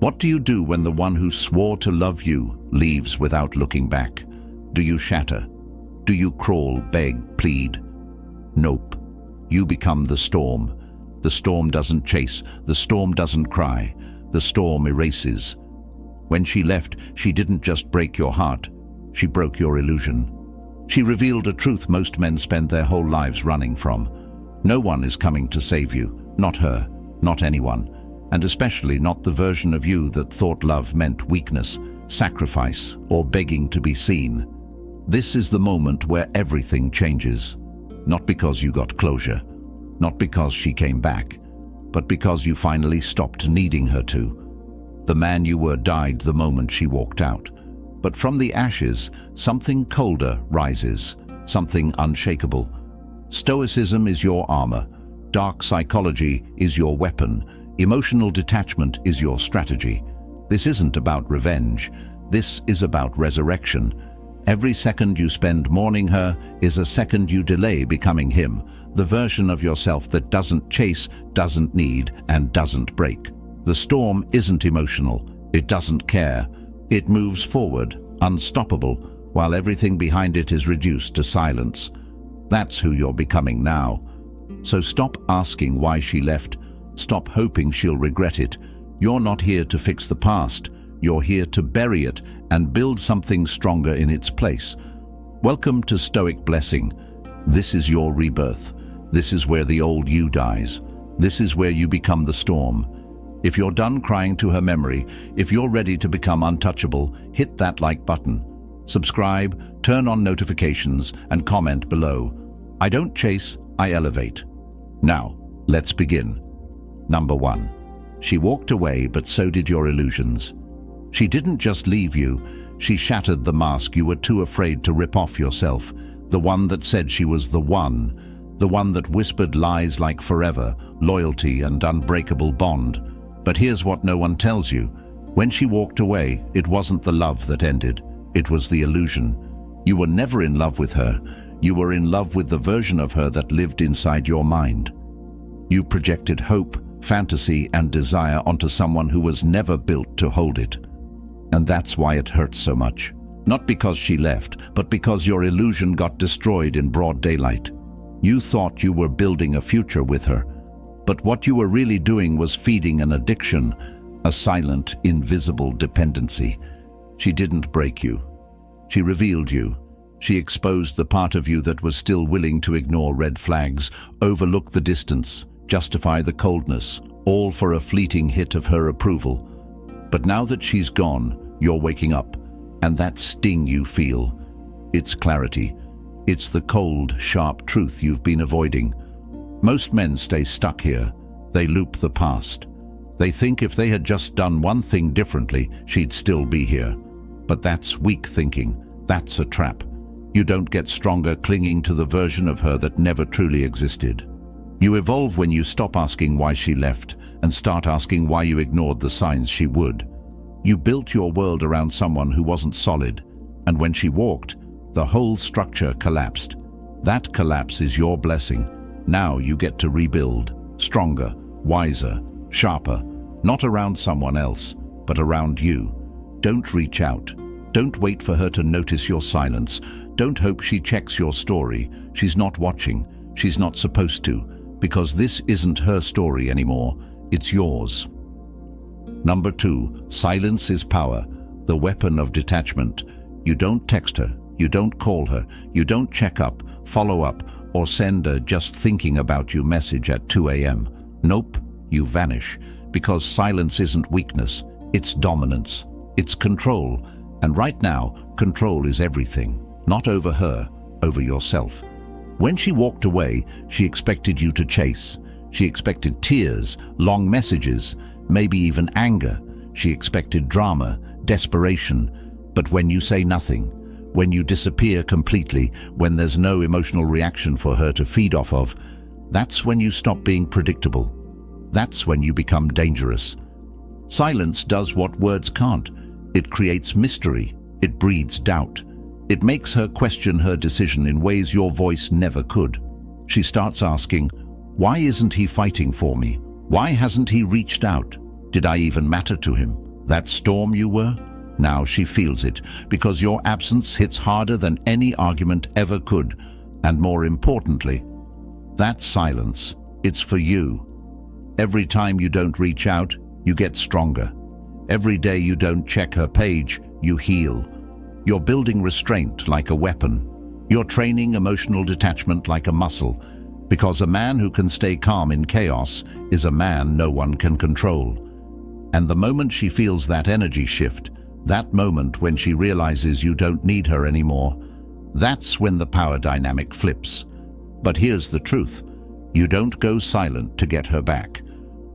What do you do when the one who swore to love you leaves without looking back? Do you shatter? Do you crawl, beg, plead? Nope. You become the storm. The storm doesn't chase. The storm doesn't cry. The storm erases. When she left, she didn't just break your heart. She broke your illusion. She revealed a truth most men spend their whole lives running from. No one is coming to save you. Not her. Not anyone. And especially not the version of you that thought love meant weakness, sacrifice, or begging to be seen. This is the moment where everything changes. Not because you got closure, not because she came back, but because you finally stopped needing her to. The man you were died the moment she walked out. But from the ashes, something colder rises, something unshakable. Stoicism is your armor. Dark psychology is your weapon. Emotional detachment is your strategy. This isn't about revenge. This is about resurrection. Every second you spend mourning her is a second you delay becoming him, the version of yourself that doesn't chase, doesn't need, and doesn't break. The storm isn't emotional. It doesn't care. It moves forward, unstoppable, while everything behind it is reduced to silence. That's who you're becoming now. So stop asking why she left. Stop hoping she'll regret it. You're not here to fix the past. You're here to bury it and build something stronger in its place. Welcome to Stoic Blessing. This is your rebirth. This is where the old you dies. This is where you become the storm. If you're done crying to her memory, if you're ready to become untouchable, hit that like button. Subscribe, turn on notifications, and comment below. I don't chase, I elevate. Now, let's begin. Number 1. She walked away, but so did your illusions. She didn't just leave you, she shattered the mask you were too afraid to rip off yourself, the one that said she was the one that whispered lies like forever, loyalty and unbreakable bond. But here's what no one tells you. When she walked away, it wasn't the love that ended, it was the illusion. You were never in love with her. You were in love with the version of her that lived inside your mind. You projected hope, fantasy, and desire onto someone who was never built to hold it. And that's why it hurts so much. Not because she left, but because your illusion got destroyed in broad daylight. You thought you were building a future with her, but what you were really doing was feeding an addiction, a silent, invisible dependency. She didn't break you. She revealed you. She exposed the part of you that was still willing to ignore red flags, overlook the distance, justify the coldness, all for a fleeting hit of her approval. But now that she's gone, you're waking up, and that sting you feel, it's clarity. It's the cold, sharp truth you've been avoiding. Most men stay stuck here. They loop the past. They think if they had just done one thing differently, she'd still be here. But that's weak thinking. That's a trap. You don't get stronger clinging to the version of her that never truly existed. You evolve when you stop asking why she left and start asking why you ignored the signs she would. You built your world around someone who wasn't solid, and when she walked, the whole structure collapsed. That collapse is your blessing. Now you get to rebuild, stronger, wiser, sharper, not around someone else, but around you. Don't reach out. Don't wait for her to notice your silence. Don't hope she checks your story. She's not watching. She's not supposed to, because this isn't her story anymore. It's yours. Number 2, silence is power, the weapon of detachment. You don't text her. You don't call her. You don't check up, follow up, or send a just thinking about you message at 2 a.m. Nope, you vanish, because silence isn't weakness. It's dominance. It's control. And right now, control is everything. Not over her, over yourself. When she walked away, she expected you to chase. She expected tears, long messages, maybe even anger. She expected drama, desperation. But when you say nothing, when you disappear completely, when there's no emotional reaction for her to feed off of, that's when you stop being predictable. That's when you become dangerous. Silence does what words can't. It creates mystery. It breeds doubt. It makes her question her decision in ways your voice never could. She starts asking, why isn't he fighting for me? Why hasn't he reached out? Did I even matter to him? That storm you were? Now she feels it, because your absence hits harder than any argument ever could. And more importantly, that silence, it's for you. Every time you don't reach out, you get stronger. Every day you don't check her page, you heal. You're building restraint like a weapon. You're training emotional detachment like a muscle, because a man who can stay calm in chaos is a man no one can control. And the moment she feels that energy shift, that moment when she realizes you don't need her anymore, that's when the power dynamic flips. But here's the truth. You don't go silent to get her back.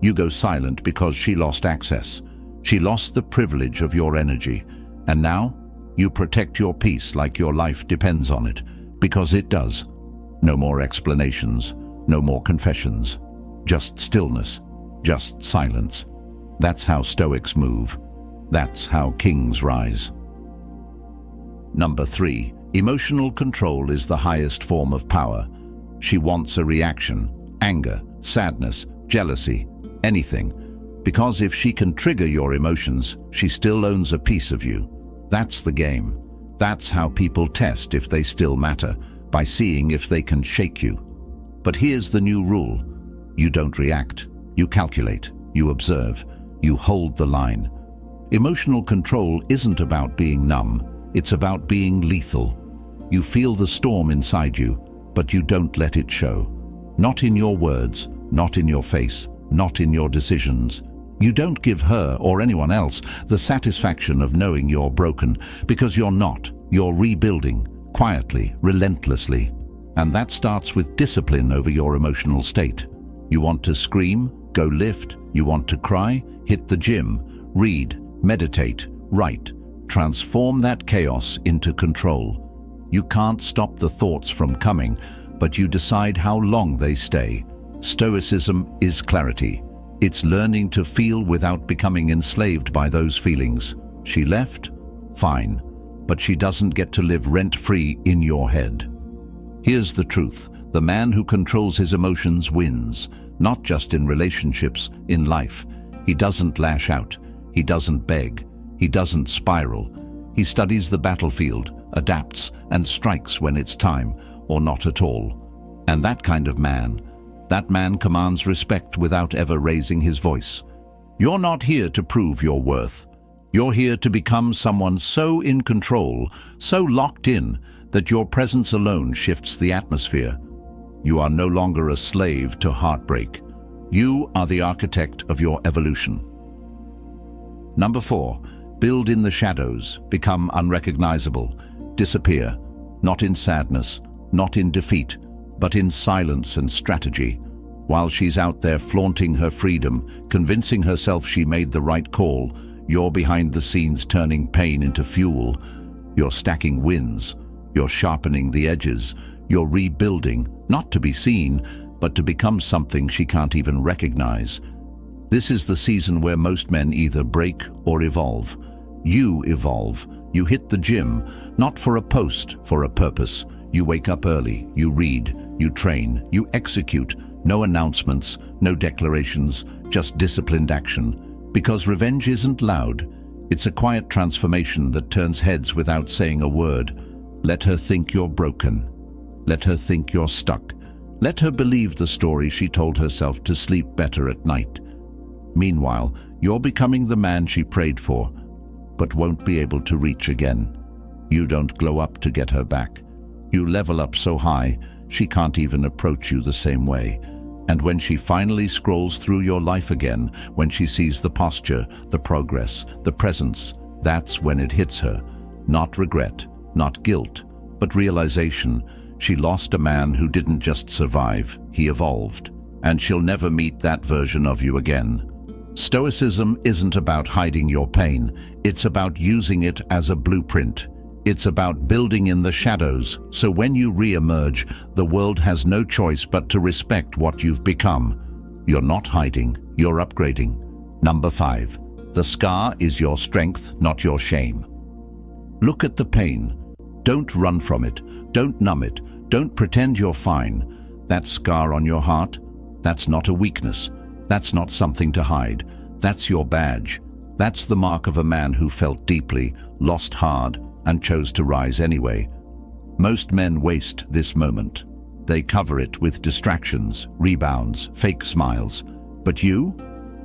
You go silent because she lost access. She lost the privilege of your energy. And now, you protect your peace like your life depends on it, because it does. No more explanations, no more confessions. Just stillness, just silence. That's how Stoics move. That's how kings rise. Number 3. Emotional control is the highest form of power. She wants a reaction, anger, sadness, jealousy, anything. Because if she can trigger your emotions, she still owns a piece of you. That's the game. That's how people test if they still matter, by seeing if they can shake you. But here's the new rule. You don't react. You calculate. You observe. You hold the line. Emotional control isn't about being numb. It's about being lethal. You feel the storm inside you, but you don't let it show. Not in your words, not in your face, not in your decisions. You don't give her or anyone else the satisfaction of knowing you're broken, because you're not. You're rebuilding, quietly, relentlessly. And that starts with discipline over your emotional state. You want to scream? Go lift. You want to cry? Hit the gym. Read, meditate, write. Transform that chaos into control. You can't stop the thoughts from coming, but you decide how long they stay. Stoicism is clarity. It's learning to feel without becoming enslaved by those feelings. She left? Fine. But she doesn't get to live rent-free in your head. Here's the truth. The man who controls his emotions wins, not just in relationships, in life. He doesn't lash out. He doesn't beg. He doesn't spiral. He studies the battlefield, adapts, and strikes when it's time, or not at all. And that kind of man, that man commands respect without ever raising his voice. You're not here to prove your worth. You're here to become someone so in control, so locked in, that your presence alone shifts the atmosphere. You are no longer a slave to heartbreak. You are the architect of your evolution. Number 4. Build in the shadows, become unrecognizable, disappear, not in sadness, not in defeat, but in silence and strategy. While she's out there flaunting her freedom, convincing herself she made the right call, you're behind the scenes turning pain into fuel. You're stacking wins. You're sharpening the edges. You're rebuilding, not to be seen, but to become something she can't even recognize. This is the season where most men either break or evolve. You evolve. You hit the gym, not for a post, for a purpose. You wake up early, you read, you train, you execute. No announcements, no declarations, just disciplined action. Because revenge isn't loud. It's a quiet transformation that turns heads without saying a word. Let her think you're broken. Let her think you're stuck. Let her believe the story she told herself to sleep better at night. Meanwhile, you're becoming the man she prayed for, but won't be able to reach again. You don't glow up to get her back. You level up so high, she can't even approach you the same way. And when she finally scrolls through your life again, when she sees the posture, the progress, the presence, that's when it hits her. Not regret, not guilt, but realization. She lost a man who didn't just survive, he evolved. And she'll never meet that version of you again. Stoicism isn't about hiding your pain. It's about using it as a blueprint. It's about building in the shadows, so when you re-emerge, the world has no choice but to respect what you've become. You're not hiding, you're upgrading. Number 5. The scar is your strength, not your shame. Look at the pain. Don't run from it. Don't numb it. Don't pretend you're fine. That scar on your heart, that's not a weakness. That's not something to hide. That's your badge. That's the mark of a man who felt deeply, lost hard, and chose to rise anyway. Most men waste this moment. They cover it with distractions, rebounds, fake smiles. But you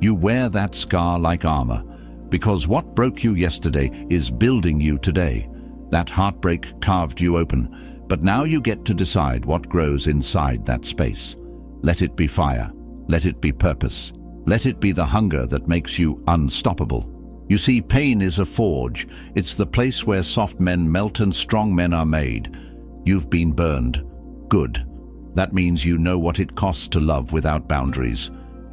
wear that scar like armor, because what broke you yesterday is building you today. That heartbreak carved you open, but now you get to decide what grows inside that space. Let it be fire. Let it be purpose. Let it be the hunger that makes you unstoppable. You see, pain is a forge. It's the place where soft men melt and strong men are made. You've been burned. Good. That means you know what it costs to love without boundaries.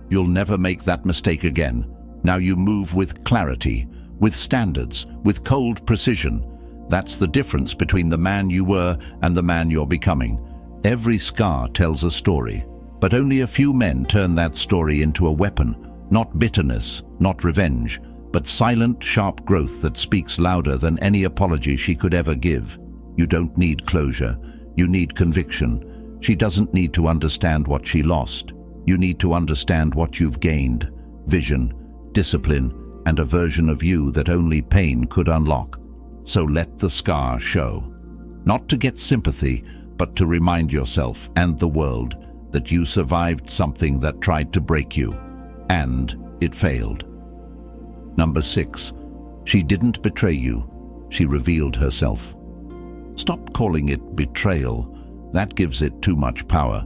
You'll never make that mistake again. Now you move with clarity, with standards, with cold precision. That's the difference between the man you were and the man you're becoming. Every scar tells a story, but only a few men turn that story into a weapon. Not bitterness, not revenge, but silent, sharp growth that speaks louder than any apology she could ever give. You don't need closure. You need conviction. She doesn't need to understand what she lost. You need to understand what you've gained. Vision, discipline, and a version of you that only pain could unlock. So let the scar show. Not to get sympathy, but to remind yourself and the world that you survived something that tried to break you. And it failed. Number 6. She didn't betray you. She revealed herself. Stop calling it betrayal. That gives it too much power.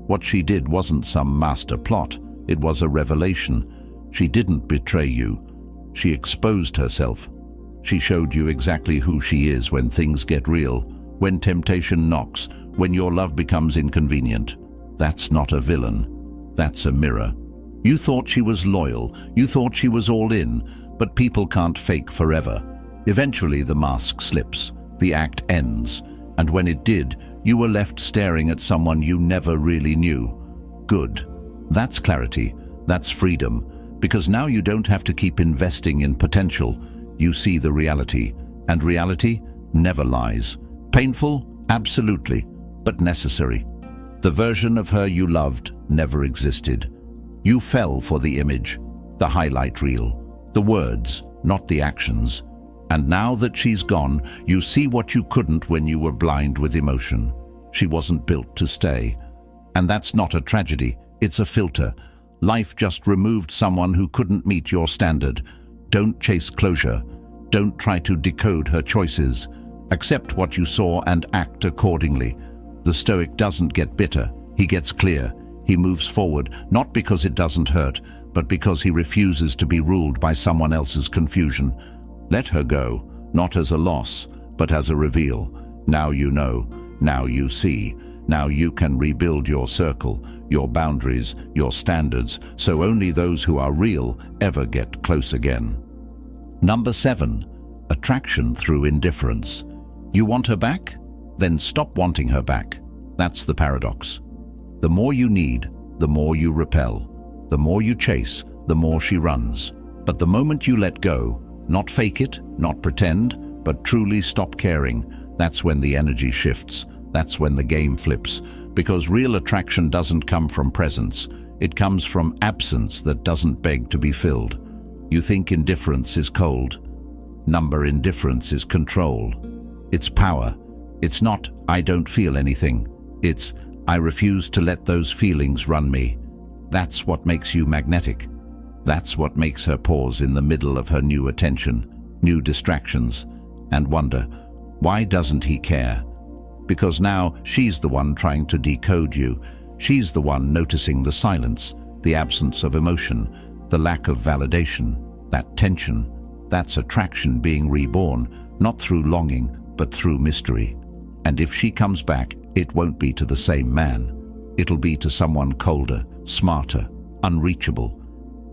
What she did wasn't some master plot. It was a revelation. She didn't betray you. She exposed herself. She showed you exactly who she is when things get real, when temptation knocks, when your love becomes inconvenient. That's not a villain. That's a mirror. You thought she was loyal. You thought she was all in. But people can't fake forever. Eventually the mask slips. The act ends. And when it did, you were left staring at someone you never really knew. Good. That's clarity. That's freedom. Because now you don't have to keep investing in potential. You see the reality. And reality never lies. Painful? Absolutely. But necessary. The version of her you loved never existed. You fell for the image, the highlight reel, the words, not the actions. And now that she's gone, you see what you couldn't when you were blind with emotion. She wasn't built to stay. And that's not a tragedy, it's a filter. Life just removed someone who couldn't meet your standard. Don't chase closure. Don't try to decode her choices. Accept what you saw and act accordingly. The Stoic doesn't get bitter, he gets clear. He moves forward, not because it doesn't hurt, but because he refuses to be ruled by someone else's confusion. Let her go, not as a loss, but as a reveal. Now you know, now you see, now you can rebuild your circle, your boundaries, your standards, so only those who are real ever get close again. Number 7. Attraction through indifference. You want her back? Then stop wanting her back. That's the paradox. The more you need, the more you repel. The more you chase, the more she runs. But the moment you let go, not fake it, not pretend, but truly stop caring, that's when the energy shifts. That's when the game flips. Because real attraction doesn't come from presence. It comes from absence that doesn't beg to be filled. You think indifference is cold. Number indifference is control. It's power. It's not, I don't feel anything. It's, I refuse to let those feelings run me. That's what makes you magnetic. That's what makes her pause in the middle of her new attention, new distractions, and wonder, why doesn't he care? Because now she's the one trying to decode you. She's the one noticing the silence, the absence of emotion, the lack of validation, that tension. That's attraction being reborn, not through longing, but through mystery. And if she comes back, it won't be to the same man. It'll be to someone colder, smarter, unreachable.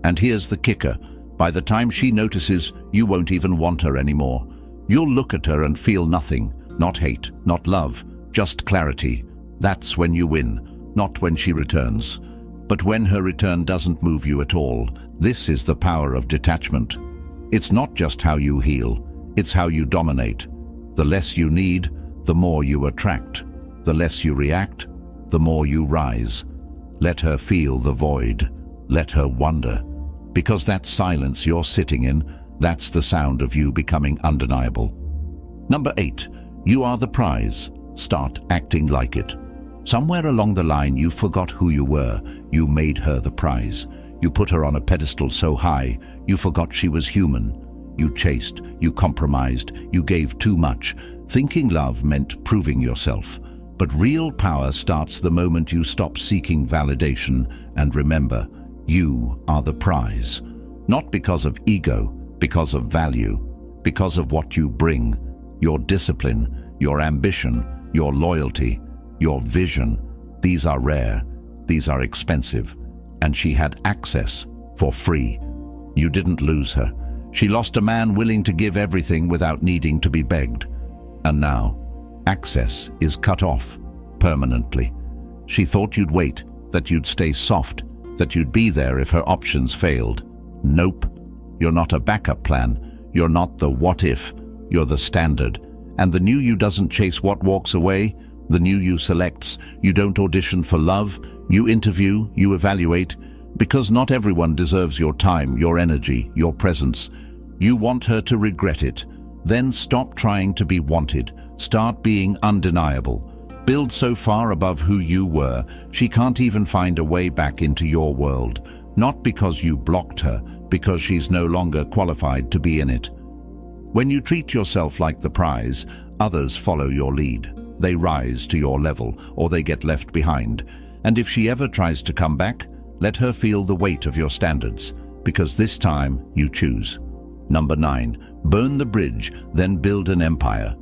And here's the kicker. By the time she notices, you won't even want her anymore. You'll look at her and feel nothing. Not hate, not love, just clarity. That's when you win, not when she returns. But when her return doesn't move you at all, this is the power of detachment. It's not just how you heal, it's how you dominate. The less you need, the more you attract. The less you react, the more you rise. Let her feel the void. Let her wonder. Because that silence you're sitting in, that's the sound of you becoming undeniable. Number 8. You are the prize. Start acting like it. Somewhere along the line you forgot who you were. You made her the prize. You put her on a pedestal so high, you forgot she was human. You chased, you compromised, you gave too much, thinking love meant proving yourself. But real power starts the moment you stop seeking validation and remember, you are the prize. Not because of ego, because of value, because of what you bring, your discipline, your ambition, your loyalty, your vision. These are rare, these are expensive, and she had access for free. You didn't lose her. She lost a man willing to give everything without needing to be begged. And now, access is cut off permanently. She thought you'd wait, that you'd stay soft, that you'd be there if her options failed. Nope. You're not a backup plan. You're not the what if. You're the standard. And the new you doesn't chase what walks away. The new you selects. You don't audition for love. You interview, you evaluate. Because not everyone deserves your time, your energy, your presence. You want her to regret it. Then stop trying to be wanted. Start being undeniable. Build so far above who you were, she can't even find a way back into your world. Not because you blocked her, because she's no longer qualified to be in it. When you treat yourself like the prize, others follow your lead. They rise to your level, or they get left behind. And if she ever tries to come back, let her feel the weight of your standards, because this time you choose. Number 9. Burn the bridge, then build an empire.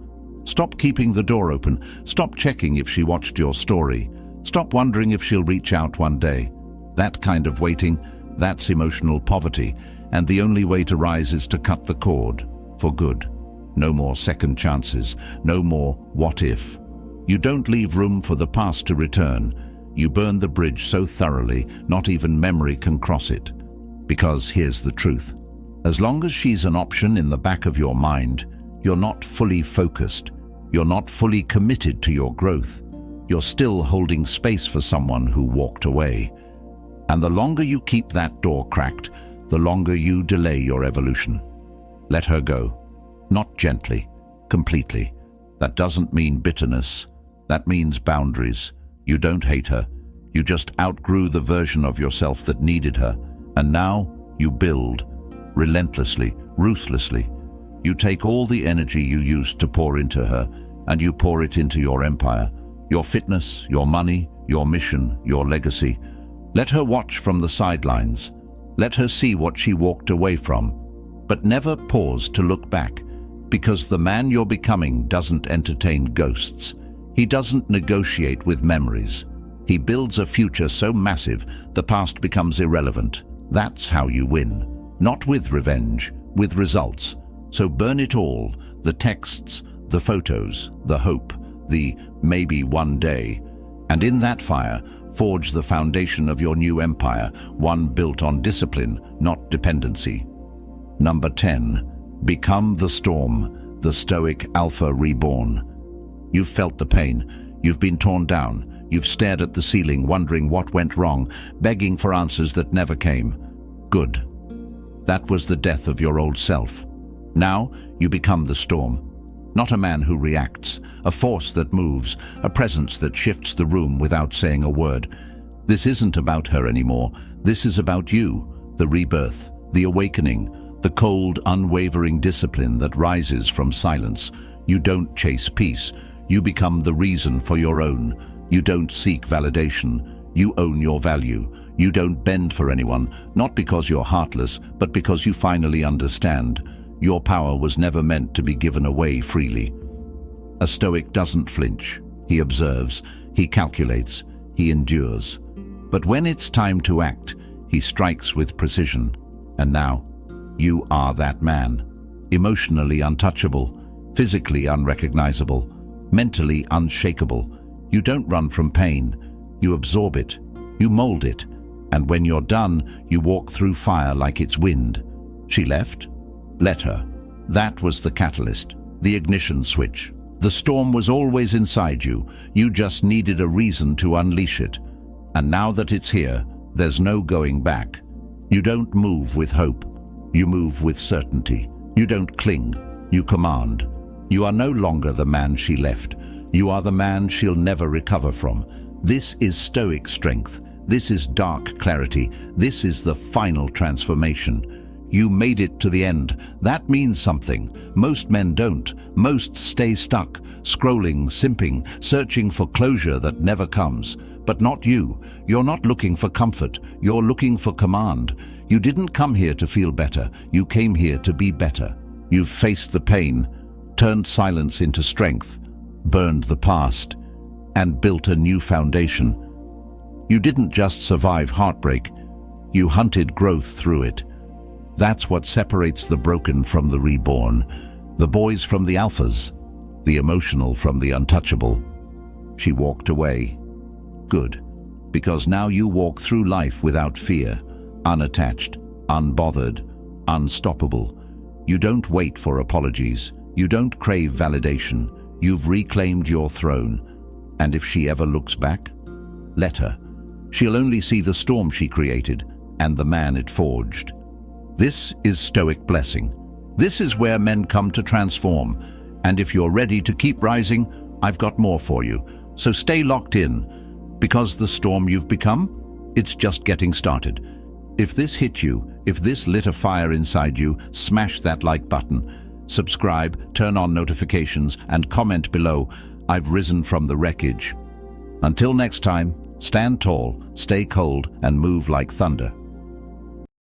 Stop keeping the door open. Stop checking if she watched your story. Stop wondering if she'll reach out one day. That kind of waiting, that's emotional poverty, and the only way to rise is to cut the cord, for good. No more second chances, no more what if. You don't leave room for the past to return. You burn the bridge so thoroughly, not even memory can cross it. Because here's the truth. As long as she's an option in the back of your mind, you're not fully focused. You're not fully committed to your growth. You're still holding space for someone who walked away. And the longer you keep that door cracked, the longer you delay your evolution. Let her go. Not gently, completely. That doesn't mean bitterness. That means boundaries. You don't hate her. You just outgrew the version of yourself that needed her. And now you build, relentlessly, ruthlessly. You take all the energy you used to pour into her, and you pour it into your empire, your fitness, your money, your mission, your legacy. Let her watch from the sidelines. Let her see what she walked away from. But never pause to look back, because the man you're becoming doesn't entertain ghosts. He doesn't negotiate with memories. He builds a future so massive, the past becomes irrelevant. That's how you win. Not with revenge, with results. So burn it all, the texts, the photos, the hope, the maybe one day. And in that fire, forge the foundation of your new empire, one built on discipline, not dependency. Number 10. Become the storm, the Stoic alpha reborn. You've felt the pain. You've been torn down. You've stared at the ceiling, wondering what went wrong, begging for answers that never came. Good. That was the death of your old self. Now you become the storm. Not a man who reacts, a force that moves, a presence that shifts the room without saying a word. This isn't about her anymore. This is about you, the rebirth, the awakening, the cold, unwavering discipline that rises from silence. You don't chase peace. You become the reason for your own. You don't seek validation. You own your value. You don't bend for anyone, not because you're heartless, but because you finally understand. Your power was never meant to be given away freely. A Stoic doesn't flinch. He observes, he calculates, he endures. But when it's time to act, he strikes with precision. And now, you are that man. Emotionally untouchable, physically unrecognizable, mentally unshakable. You don't run from pain. You absorb it. You mold it. And when you're done, you walk through fire like it's wind. She left? Let her. That was the catalyst, the ignition switch. The storm was always inside you. You just needed a reason to unleash it. And now that it's here, there's no going back. You don't move with hope. You move with certainty. You don't cling. You command. You are no longer the man she left. You are the man she'll never recover from. This is Stoic strength. This is dark clarity. This is the final transformation. You made it to the end. That means something. Most men don't. Most stay stuck, scrolling, simping, searching for closure that never comes. But not you. You're not looking for comfort. You're looking for command. You didn't come here to feel better. You came here to be better. You've faced the pain, turned silence into strength, burned the past, and built a new foundation. You didn't just survive heartbreak. You hunted growth through it. That's what separates the broken from the reborn, the boys from the alphas, the emotional from the untouchable. She walked away. Good, because now you walk through life without fear, unattached, unbothered, unstoppable. You don't wait for apologies. You don't crave validation. You've reclaimed your throne. And if she ever looks back, let her. She'll only see the storm she created and the man it forged. This is Stoic blessing. This is where men come to transform. And if you're ready to keep rising, I've got more for you. So stay locked in, because the storm you've become, it's just getting started. If this hit you, if this lit a fire inside you, smash that like button. Subscribe, turn on notifications, and comment below. I've risen from the wreckage. Until next time, stand tall, stay cold, and move like thunder.